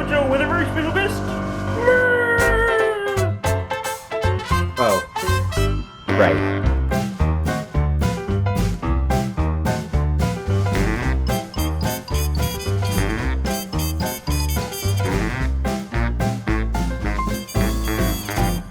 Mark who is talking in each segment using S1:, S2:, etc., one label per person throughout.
S1: Muppet Show with a very special guest.
S2: Oh. Right.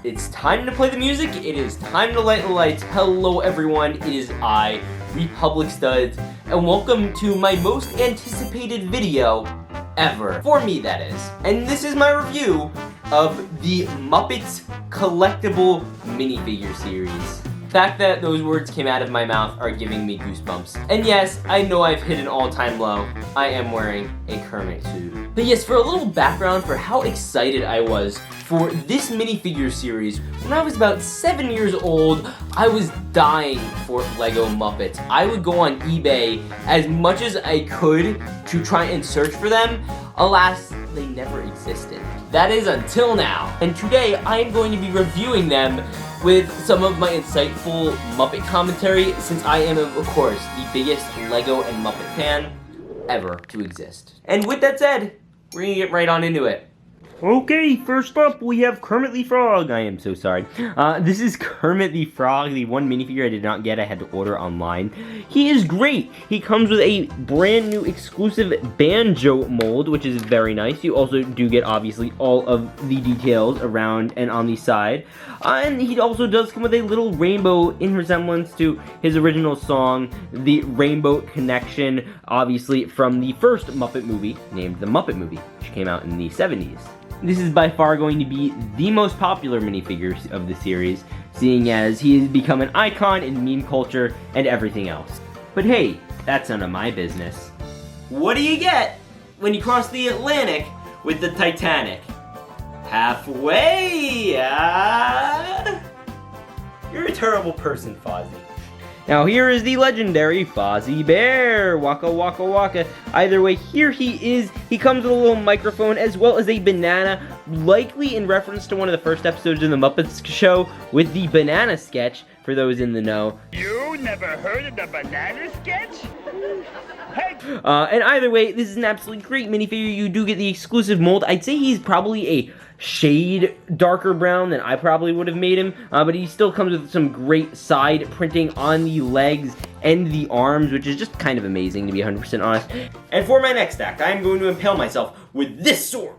S2: It's time to play the music. It is time to light the lights. Hello everyone, it is I, Republic Studs, and welcome to my most anticipated video ever. For me, that is. And this is my review of the Muppets Collectable Minifigure series. The fact that those words came out of my mouth are giving me goosebumps. And yes, I know I've hit an all-time low. I am wearing a Kermit suit. But yes, for a little background for how excited I was for this minifigure series, when I was about 7 years old, I was dying for Lego Muppets. I would go on eBay as much as I could to try and search for them. Alas, they never existed. That is until now. And today, I am going to be reviewing them with some of my insightful Muppet commentary, since I am, of course, the biggest Lego and Muppet fan ever to exist. And with that said, we're gonna get right on into it. Okay, first up, we have Kermit the Frog. I am so sorry. This is Kermit the Frog, the one minifigure I did not get. I had to order online. He is great. He comes with a brand new exclusive banjo mold, which is very nice. You also do get, obviously, all of the details around and on the side. And he also does come with a little rainbow in resemblance to his original song, The Rainbow Connection, obviously from the first Muppet movie, named The Muppet Movie, which came out in the 70s. This is by far going to be the most popular minifigure of the series, seeing as he has become an icon in meme culture and everything else. But hey, that's none of my business. What do you get when you cross the Atlantic with the Titanic? Halfway! You're a terrible person, Fozzie. Now here is the legendary Fozzie Bear, waka waka waka. Either way, here he is. He comes with a little microphone as well as a banana, likely in reference to one of the first episodes of the Muppets Show with the banana sketch, for those in the know.
S1: You never heard of the banana sketch? Hey.
S2: And either way, this is an absolutely great minifigure. You do get the exclusive mold. I'd say he's probably a shade darker brown than I probably would have made him, but he still comes with some great side printing on the legs and the arms, which is just kind of amazing, to be 100% honest. And for my next act, I am going to impale myself with this sword.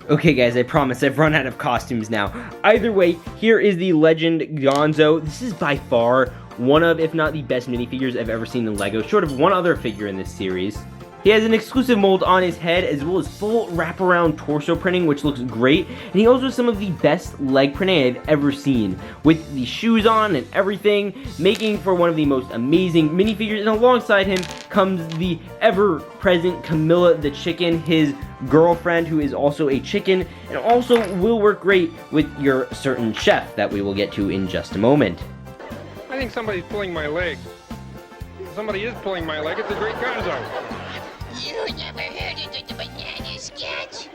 S2: Okay guys, I promise I've run out of costumes now. Either way, here is the Legend Gonzo. This is by far one of, if not the best minifigures I've ever seen in LEGO, short of one other figure in this series. He has an exclusive mold on his head, as well as full wraparound torso printing, which looks great. And he also has some of the best leg printing I've ever seen, with the shoes on and everything, making for one of the most amazing minifigures. And alongside him comes the ever-present Camilla the chicken, his girlfriend, who is also a chicken, and also will work great with your certain chef that we will get to in just a moment.
S3: I think somebody's pulling my leg. Somebody is pulling my leg. It's a great gonzo.
S4: You never heard of the banana sketch?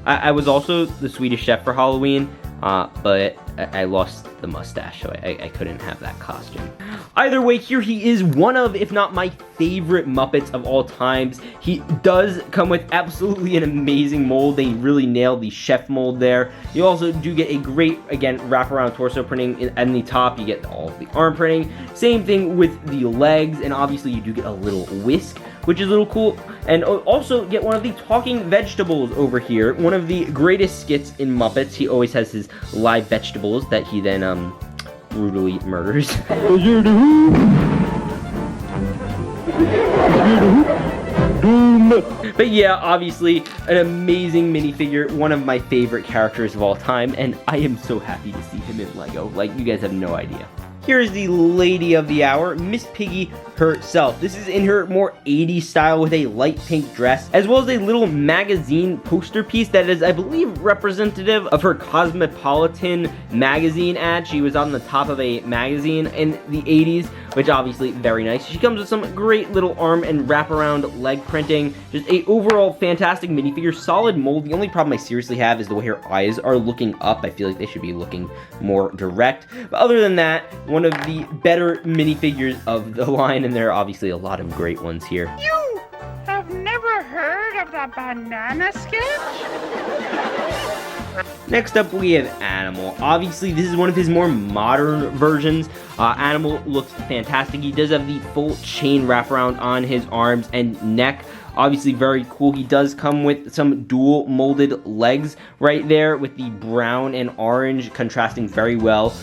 S2: I was also the Swedish chef for Halloween, but I lost the mustache, so I couldn't have that costume. Either way, here he is, one of, if not my favorite Muppets of all times. He does come with absolutely an amazing mold. They really nailed the chef mold there. You also do get a great, again, wraparound torso printing in the top. You get all of the arm printing. Same thing with the legs, and obviously you do get a little whisk, which is a little cool. And also get one of the talking vegetables over here. One of the greatest skits in Muppets. He always has his live vegetables that he then brutally murders. But yeah, obviously an amazing minifigure, one of my favorite characters of all time, and I am so happy to see him in LEGO. Like, you guys have no idea. Here is the lady of the hour, Miss Piggy herself. This is in her more 80s style with a light pink dress, as well as a little magazine poster piece that is, I believe, representative of her Cosmopolitan magazine ad. She was on the top of a magazine in the 80s, which obviously very nice. She comes with some great little arm and wraparound leg printing. Just a overall fantastic minifigure, solid mold. The only problem I seriously have is the way her eyes are looking up. I feel like they should be looking more direct. But other than that, one of the better minifigures of the line, and there are obviously a lot of great ones here.
S1: You have never heard of the banana sketch?
S2: Next up, we have Animal. Obviously, this is one of his more modern versions. Animal looks fantastic. He does have the full chain wraparound on his arms and neck. Obviously, very cool. He does come with some dual molded legs right there with the brown and orange contrasting very well.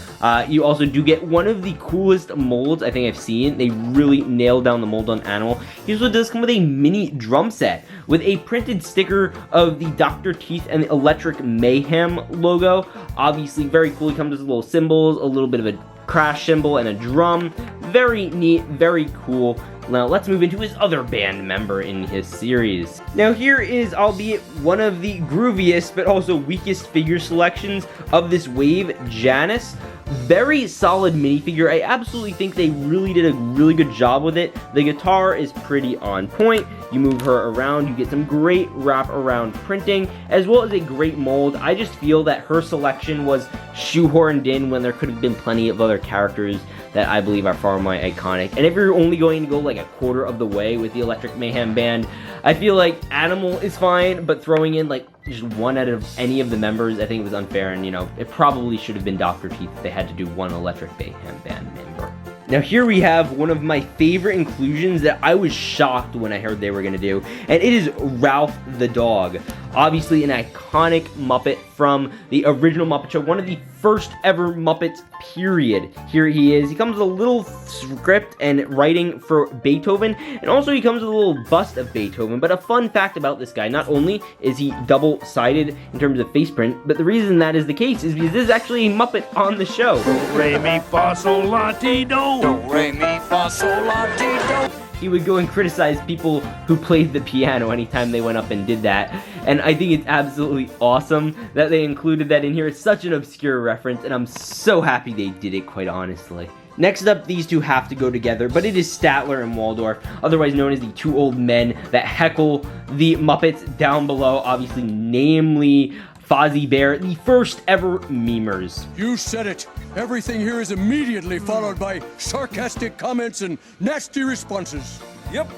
S2: You also do get one of the coolest molds I think I've seen. They really nailed down the mold on Animal. He also does come with a mini drum set with a printed sticker of the Dr. Teeth and the Electric Mayhem logo. Obviously, very cool. He comes with little symbols, a little bit of a crash cymbal, and a drum. Very neat, very cool. Now let's move into his other band member in his series. Now here is, albeit one of the grooviest but also weakest figure selections of this wave, Janice. Very solid minifigure. I absolutely think they really did a really good job with it. The guitar is pretty on point. You move her around, you get some great wrap around printing, as well as a great mold. I just feel that her selection was shoehorned in when there could have been plenty of other characters that I believe are far more iconic. And if you're only going to go like a quarter of the way with the Electric Mayhem band, I feel like Animal is fine, but throwing in like just one out of any of the members, I think it was unfair, and it probably should have been Dr. Teeth if they had to do one Electric Mayhem band member. Now here we have one of my favorite inclusions that I was shocked when I heard they were going to do, and it is Ralph the dog. Obviously an iconic Muppet from the original Muppet Show, one of the first ever Muppets, period. Here he is. He comes with a little script and writing for Beethoven, and also he comes with a little bust of Beethoven. But a fun fact about this guy, not only is he double-sided in terms of face print, but the reason that is the case is because this is actually a Muppet on the show.
S1: Do, re, mi, fa, sol, la, ti, do.
S5: Do, re, mi, fa, sol, la, ti, do.
S2: He would go and criticize people who played the piano anytime they went up and did that. And I think it's absolutely awesome that they included that in here. It's such an obscure reference, and I'm so happy they did it, quite honestly. Next up, these two have to go together, but it is Statler and Waldorf, otherwise known as the two old men that heckle the Muppets down below, obviously, namely Fozzie Bear, the first ever memers.
S6: You said it. Everything here is immediately followed by sarcastic comments and nasty responses.
S5: Yep,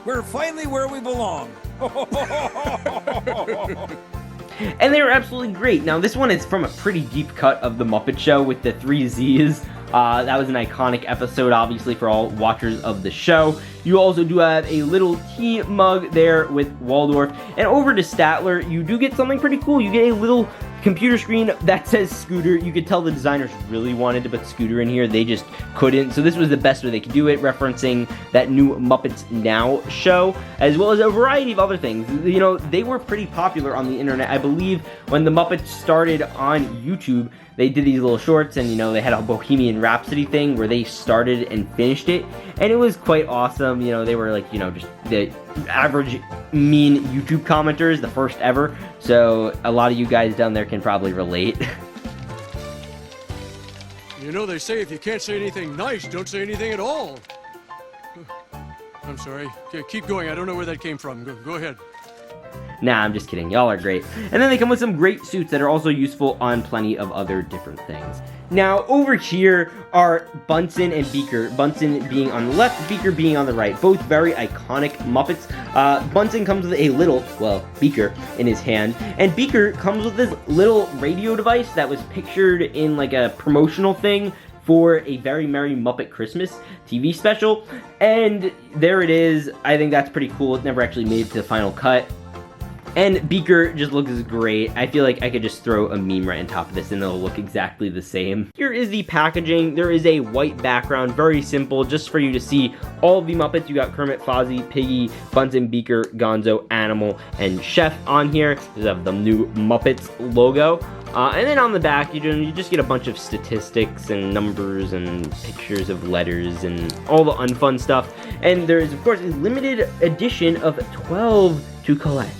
S5: we're finally where we belong.
S2: And they were absolutely great. Now, this one is from a pretty deep cut of The Muppet Show with the 3 Z's. That was an iconic episode, obviously, for all watchers of the show. You also do have a little tea mug there with Waldorf. And over to Statler, you do get something pretty cool. You get a little computer screen that says Scooter. You could tell the designers really wanted to put Scooter in here. They just couldn't. So this was the best way they could do it, referencing that new Muppets Now show, as well as a variety of other things. They were pretty popular on the internet. I believe when the Muppets started on YouTube, they did these little shorts, and they had a Bohemian Rhapsody thing where they started and finished it, and it was quite awesome. They were like, just the average mean YouTube commenters, the first ever, so a lot of you guys down there can probably relate.
S6: They say if you can't say anything nice, don't say anything at all. I'm sorry. Okay, keep going. I don't know where that came from. Go ahead.
S2: Nah, I'm just kidding. Y'all are great. And then they come with some great suits that are also useful on plenty of other different things. Now, over here are Bunsen and Beaker. Bunsen being on the left, Beaker being on the right. Both very iconic Muppets. Bunsen comes with a little, Beaker in his hand. And Beaker comes with this little radio device that was pictured in like a promotional thing for a Very Merry Muppet Christmas TV special. And there it is. I think that's pretty cool. It never actually made it to the final cut. And Beaker just looks great. I feel like I could just throw a meme right on top of this and it'll look exactly the same. Here is the packaging. There is a white background, very simple, just for you to see all of the Muppets. You got Kermit, Fozzie, Piggy, Bunsen, Beaker, Gonzo, Animal, and Chef on here. You have the new Muppets logo. And then on the back, you just get a bunch of statistics and numbers and pictures of letters and all the unfun stuff. And there is, of course, a limited edition of 12 to collect.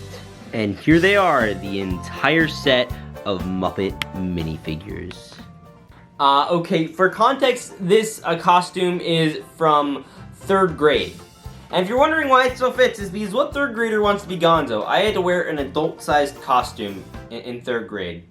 S2: And here they are, the entire set of Muppet minifigures. Okay, for context, this costume is from 3rd grade. And if you're wondering why it still fits, is because what 3rd grader wants to be Gonzo? I had to wear an adult-sized costume in 3rd grade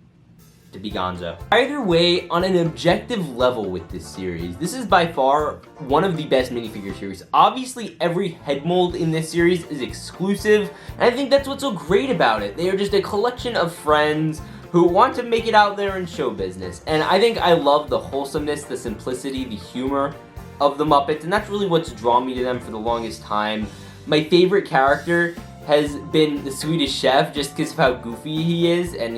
S2: to be Gonzo. Either way, on an objective level with this series, this is by far one of the best minifigure series. Obviously, every head mold in this series is exclusive, and I think that's what's so great about it. They are just a collection of friends who want to make it out there in show business. And I think I love the wholesomeness, the simplicity, the humor of the Muppets, and that's really what's drawn me to them for the longest time. My favorite character has been the Swedish Chef, just because of how goofy he is, and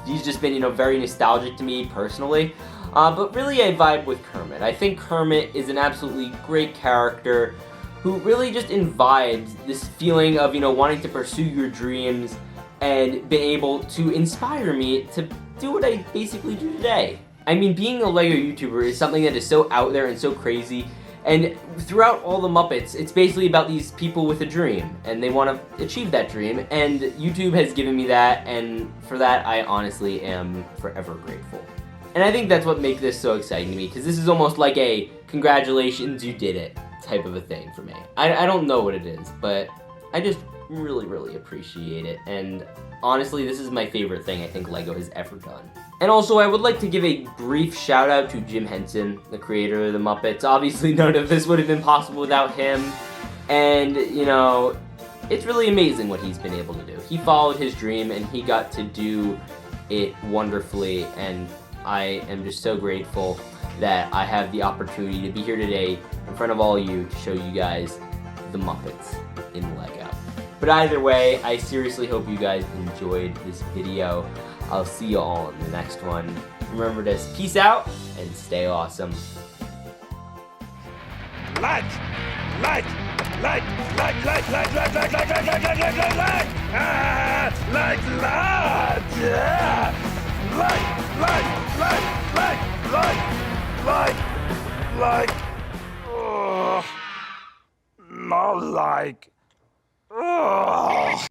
S2: he's just been very nostalgic to me personally. But really I vibe with Kermit. I think Kermit is an absolutely great character who really just imbibes this feeling of wanting to pursue your dreams and been able to inspire me to do what I basically do today. I mean, being a LEGO YouTuber is something that is so out there and so crazy. And throughout all the Muppets, it's basically about these people with a dream, and they want to achieve that dream, and YouTube has given me that, and for that, I honestly am forever grateful. And I think that's what makes this so exciting to me, because this is almost like a congratulations, you did it type of a thing for me. I don't know what it is, but I just really, really appreciate it, and honestly, this is my favorite thing I think LEGO has ever done. And also, I would like to give a brief shout out to Jim Henson, the creator of the Muppets. Obviously, none of this would have been possible without him. And, it's really amazing what he's been able to do. He followed his dream and he got to do it wonderfully. And I am just so grateful that I have the opportunity to be here today in front of all of you to show you guys the Muppets in LEGO. But either way, I seriously hope you guys enjoyed this video. I'll see you all in the next one. Remember this, peace out, and stay awesome.
S5: Light! Light! Light! Light! Light! Light! Light! Light! Light! Light! Light! Light! Light! Light! Light! Ah! Light! Light! Yeah! Light! Light! Light! Light! Light! Light! Oh, not like. Oh.